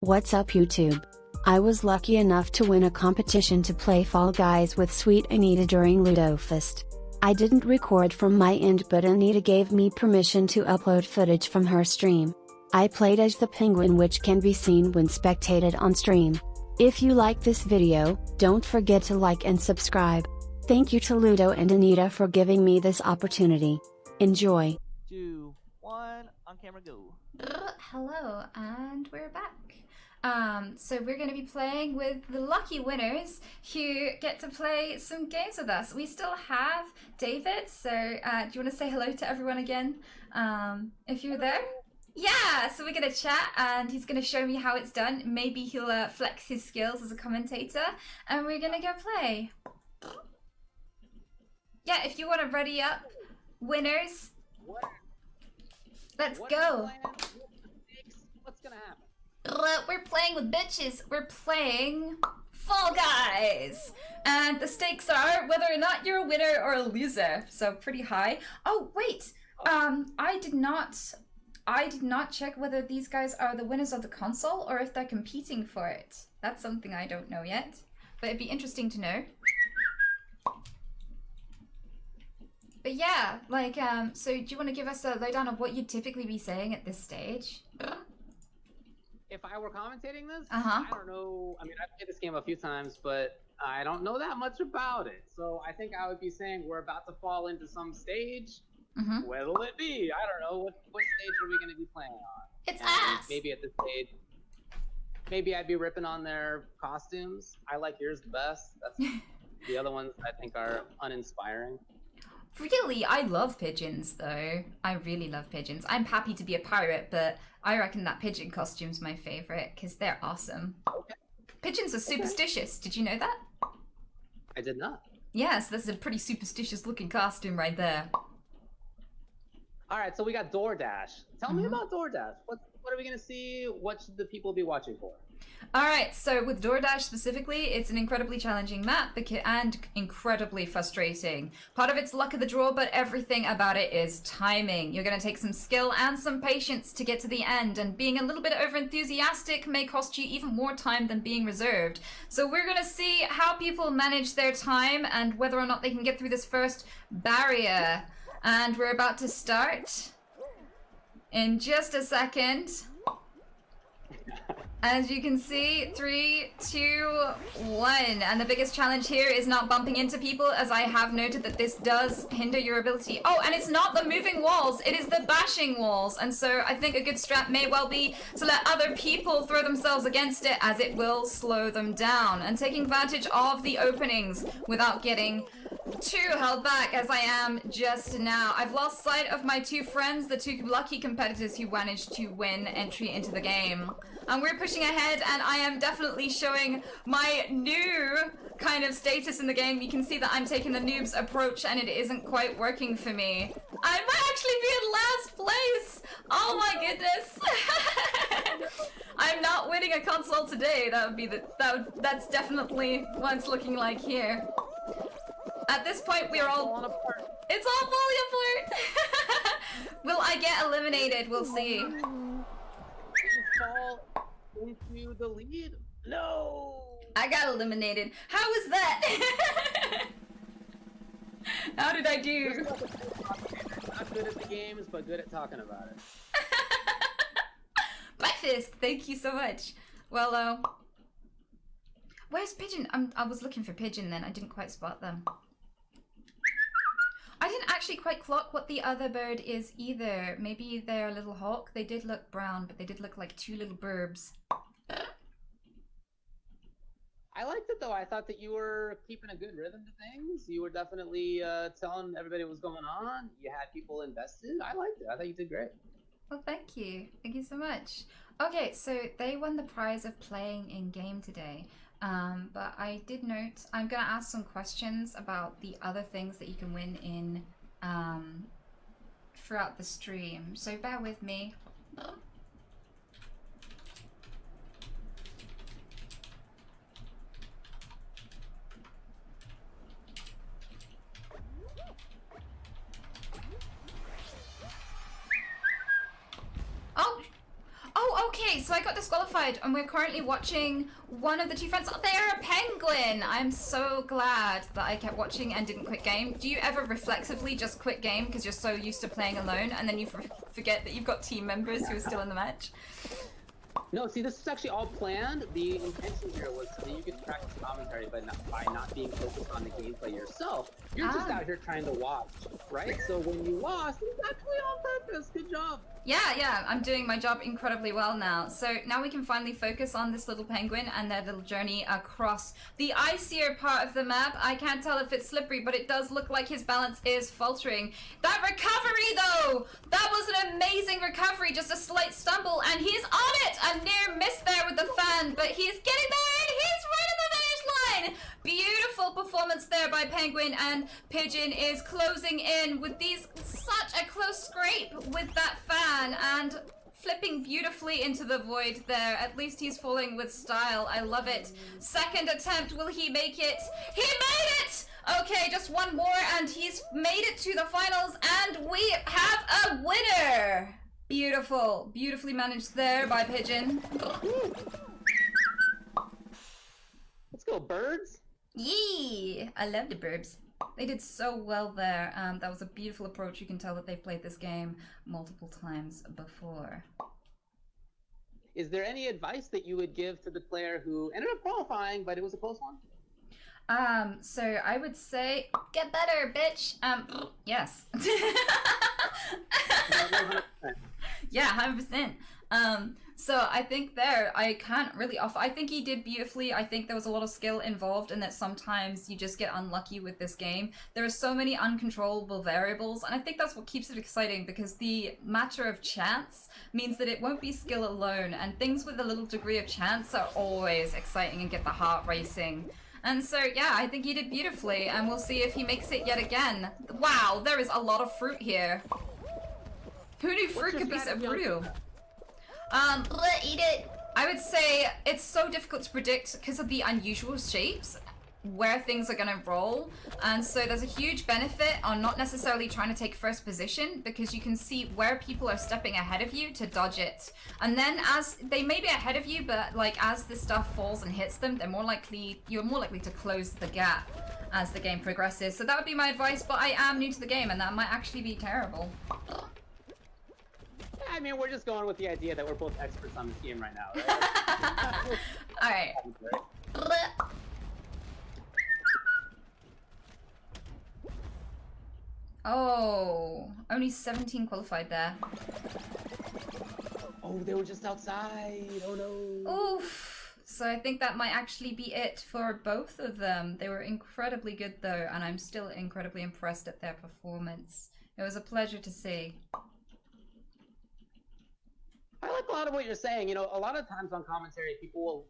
What's up YouTube? I was lucky enough to win a competition to play Fall Guys with Sweet Anita during LudoFest. I didn't record from my end, but Anita gave me permission to upload footage from her stream. I played as the penguin, which can be seen when spectated on stream. If you like this video, don't forget to like and subscribe. Thank you to Luudo and Anita for giving me this opportunity. Enjoy. 2, 1, on camera, go. Hello, and we're back. So we're going to be playing with the lucky winners who get to play some games with us. We still have David, so do you want to say hello to everyone again, if you're there? Yeah, so we're going to chat, and he's going to show me how it's done. Maybe he'll flex his skills as a commentator, and we're going to go play. Yeah, if you want to ready up, winners, let's go. What's gonna happen? We're playing with bitches. We're playing Fall Guys, and the stakes are whether or not you're a winner or a loser. So pretty high. Oh wait, I did not check whether these guys are the winners of the console or if they're competing for it. That's something I don't know yet, but it'd be interesting to know. But yeah, like, so do you want to give us a lowdown of what you'd typically be saying at this stage? If I were commentating this, Uh-huh. I don't know. I mean, I've played this game a few times, but I don't know that much about it. So I think I would be saying we're about to fall into some stage. Mm-hmm. What'll it be? I don't know. What stage are we going to be playing on? It's And ass! maybe at this stage, maybe I'd be ripping on their costumes. I like yours the best. That's the other ones I think are uninspiring. Really, I love pigeons though. I really love pigeons. I'm happy to be a pirate, but I reckon that pigeon costume's my favorite because they're awesome. Okay. Pigeons are superstitious. Did you know that? I did not. Yes, this is a pretty superstitious looking costume right there. All right, so we got DoorDash. Tell me about DoorDash. What are we going to see? What should the people be watching for? Alright, so with DoorDash specifically, it's an incredibly challenging map and incredibly frustrating. Part of it's luck of the draw, but everything about it is timing. You're going to take some skill and some patience to get to the end, and being a little bit over-enthusiastic may cost you even more time than being reserved. So we're going to see how people manage their time and whether or not they can get through this first barrier. And we're about to start in just a second. As you can see, 3, 2, 1. And the biggest challenge here is not bumping into people, as I have noted that this does hinder your ability. Oh, and it's not the moving walls, it is the bashing walls. And so I think a good strat may well be to let other people throw themselves against it, as it will slow them down. And taking advantage of the openings without getting too held back, as I am just now. I've lost sight of my two friends, the two lucky competitors who managed to win entry into the game. And we're pushing ahead, and I am definitely showing my new kind of status in the game. You can see that I'm taking the noob's approach, and it isn't quite working for me. I might actually be in last place! Oh my goodness! I'm not winning a console today. That's definitely what it's looking like here. At this point, we're all... It's all falling apart! Will I get eliminated? We'll see. You fall into the lead? No! I got eliminated. How was that? How did I do? Not good at the games, but good at talking about it. Breakfast! Thank you so much. Well, where's Pigeon? I was looking for Pigeon then. I didn't quite spot them. I didn't actually quite clock what the other bird is either. Maybe they're a little hawk. They did look brown, but they did look like two little burbs. I liked it though. I thought that you were keeping a good rhythm to things. You were definitely telling everybody what was going on. You had people invested. I liked it. I thought you did great. Well, thank you. Thank you so much. Okay, so they won the prize of playing in game today. But I did note, I'm going to ask some questions about the other things that you can win in throughout the stream. So bear with me. Oh, okay, so I got to has qualified, and we're currently watching one of the two friends. Oh, they're a penguin! I'm so glad that I kept watching and didn't quit game. Do you ever reflexively just quit game because you're so used to playing alone, and then you forget that you've got team members who are still in the match? No, see, this is actually all planned. The intention here was so that you could practice commentary, but by not being focused on the gameplay yourself. You're just out here trying to watch, right? So when you lost, it's actually on purpose. Good job. Yeah, I'm doing my job incredibly well now. So now we can finally focus on this little penguin and their little journey across the icier part of the map. I can't tell if it's slippery, but it does look like his balance is faltering. That recovery though! That was an amazing recovery, just a slight stumble, and he's on it! A near miss there with the fan, but he's getting there and he's right at the finish line! Beautiful performance there by Penguin, and Pigeon is closing in with such a close scrape with that fan and flipping beautifully into the void there. At least he's falling with style. I love it. Second attempt, will he make it? He made it! Okay, just one more and he's made it to the finals, and we have a winner! Beautiful. Beautifully managed there by Pigeon. Let's go, birds. Yee! I love the burbs. They did so well there. That was a beautiful approach. You can tell that they've played this game multiple times before. Is there any advice that you would give to the player who ended up qualifying, but it was a close one? So I would say, get better, bitch. Yes. Yeah, 100%. So I think there, I can't really offer. I think he did beautifully. I think there was a lot of skill involved, and that sometimes you just get unlucky with this game. There are so many uncontrollable variables, and I think that's what keeps it exciting, because the matter of chance means that it won't be skill alone, and things with a little degree of chance are always exciting and get the heart racing. And so, yeah, I think he did beautifully, and we'll see if he makes it yet again. Wow, there is a lot of fruit here. Who knew fruit could be so brutal? Eat it. I would say it's so difficult to predict because of the unusual shapes where things are gonna roll, and so there's a huge benefit on not necessarily trying to take first position, because you can see where people are stepping ahead of you to dodge it, and then as they may be ahead of you, but like as the stuff falls and hits them, you're more likely to close the gap as the game progresses. So that would be my advice, but I am new to the game and that might actually be terrible. I mean, we're just going with the idea that we're both experts on this game right now, right? Alright. Oh, only 17 qualified there. Oh, they were just outside. Oh no. Oof. So I think that might actually be it for both of them. They were incredibly good though, and I'm still incredibly impressed at their performance. It was a pleasure to see. I like a lot of what you're saying. You know, a lot of times on commentary, people will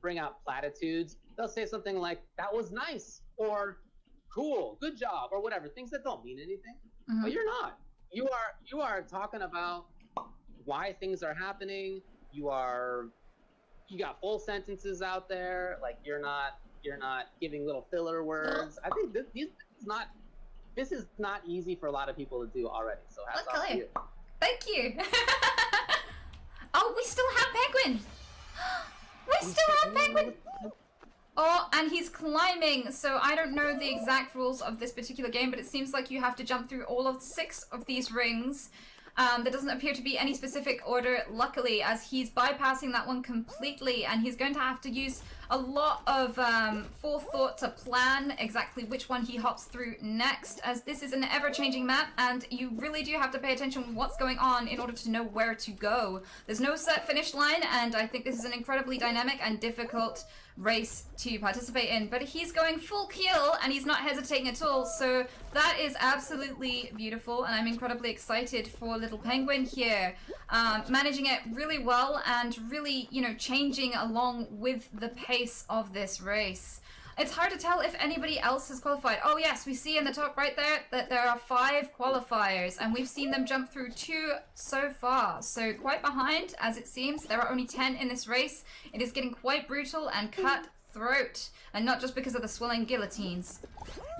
bring out platitudes. They'll say something like, that was nice, or cool, good job, or whatever, things that don't mean anything. Mm-hmm. But you're not. You are talking about why things are happening. You got full sentences out there. Like you're not giving little filler words. I think this is not easy for a lot of people to do already. So hats off to you. Thank you. Oh, we still have Penguin. We still have Penguin. Oh, and he's climbing, so I don't know the exact rules of this particular game, but it seems like you have to jump through all of 6 of these rings. There doesn't appear to be any specific order, luckily, as he's bypassing that one completely, and he's going to have to use a lot of forethought to plan exactly which one he hops through next, as this is an ever-changing map, and you really do have to pay attention to what's going on in order to know where to go. There's no set finish line, and I think this is an incredibly dynamic and difficult race to participate in, but he's going full keel and he's not hesitating at all, so that is absolutely beautiful, and I'm incredibly excited for little Penguin here, managing it really well and really, you know, changing along with the pace of this race. It's hard to tell if anybody else has qualified. Oh yes, we see in the top right there that there are 5 qualifiers, and we've seen them jump through 2 so far. So quite behind, as it seems. There are only 10 in this race. It is getting quite brutal and cutthroat, and not just because of the swelling guillotines.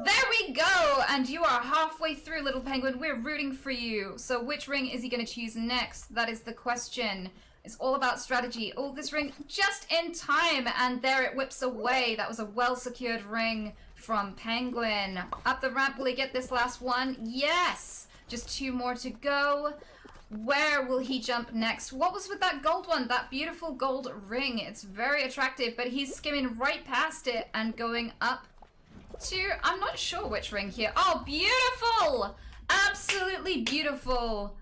There we go! And you are halfway through, little Penguin. We're rooting for you. So which ring is he going to choose next? That is the question. It's all about strategy. Oh, this ring just in time, and there it whips away. That was a well-secured ring from Penguin. Up the ramp, will he get this last one? Yes! Just 2 more to go. Where will he jump next? What was with that gold one? That beautiful gold ring. It's very attractive, but he's skimming right past it and going up to... I'm not sure which ring here. Oh, beautiful! Absolutely beautiful.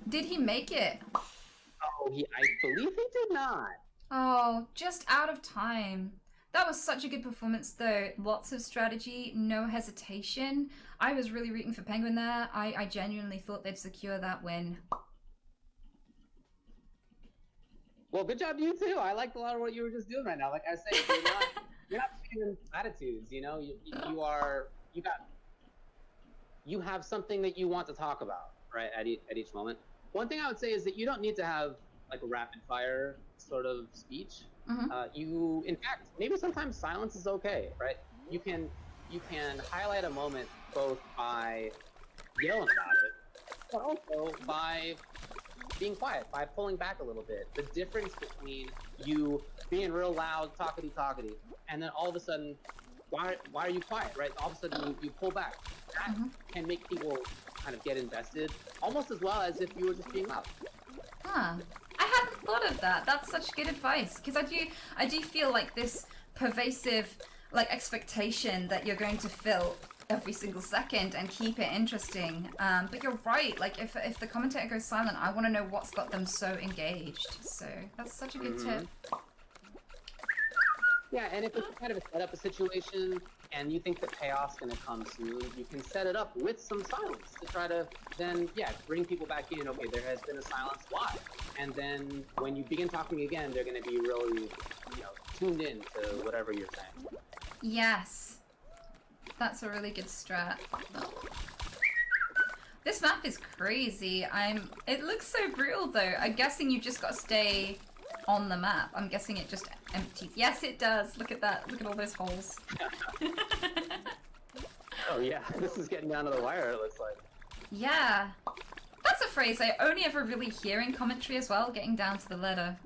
Did he make it? Oh, I believe he did not. Oh, just out of time. That was such a good performance though. Lots of strategy, no hesitation. I was really rooting for Penguin there. I genuinely thought they'd secure that win. Well, good job to you too. I liked a lot of what you were just doing right now. Like I say, you're not speaking attitudes, you know? You have something that you want to talk about, right, at each moment. One thing I would say is that you don't need to have like a rapid fire sort of speech. You, in fact, maybe sometimes silence is okay, right? You can highlight a moment both by yelling about it, but also by being quiet, by pulling back a little bit. The difference between you being real loud, talkity, and then all of a sudden, why are you quiet, right? All of a sudden you pull back. That can make people kind of get invested, almost as well as if you were just being loud. Huh. I hadn't thought of that. That's such good advice, because I do feel like this pervasive like expectation that you're going to fill every single second and keep it interesting. But you're right. Like if the commentator goes silent, I want to know what's got them so engaged. So that's such a good tip. Yeah, and if it's kind of a set up a situation and you think the payoff's going to come soon, you can set it up with some silence to try to then, bring people back in. Okay, there has been a silence. Why? And then when you begin talking again, they're going to be really, tuned in to whatever you're saying. Yes. That's a really good strat. This map is crazy. It looks so brutal though. I'm guessing you just got to stay on the map. I'm guessing it just empties. Yes, it does. Look at that. Look at all those holes. Oh yeah, this is getting down to the wire, it looks like. Yeah. That's a phrase I only ever really hear in commentary as well, getting down to the letter.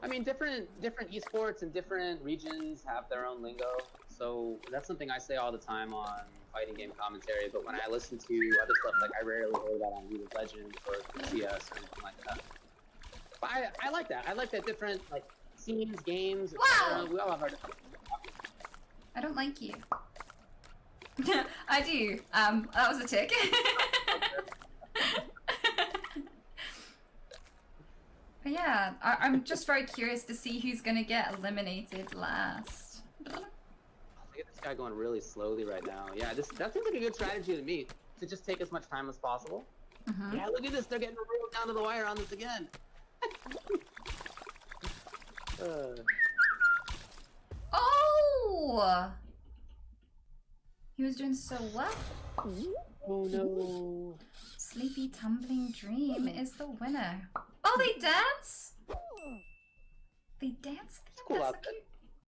I mean, different esports and different regions have their own lingo. So that's something I say all the time on fighting game commentary, but when I listen to other stuff, like I rarely hear that on Luudo Legends or CS or anything like that. But I like that. I like that different, like, scenes, games. Wow! We all have our different... I don't like you. I do. That was a tick. But yeah, I'm just very curious to see who's gonna get eliminated last. Look at this guy going really slowly right now. Yeah, that seems like a good strategy to me, to just take as much time as possible. Yeah, look at this. They're getting real down to the wire on this again. Oh! He was doing so well. Oh no. Sleepy Tumbling Dream is the winner. Oh, they dance? They dance? Cool That's outfit. so cute.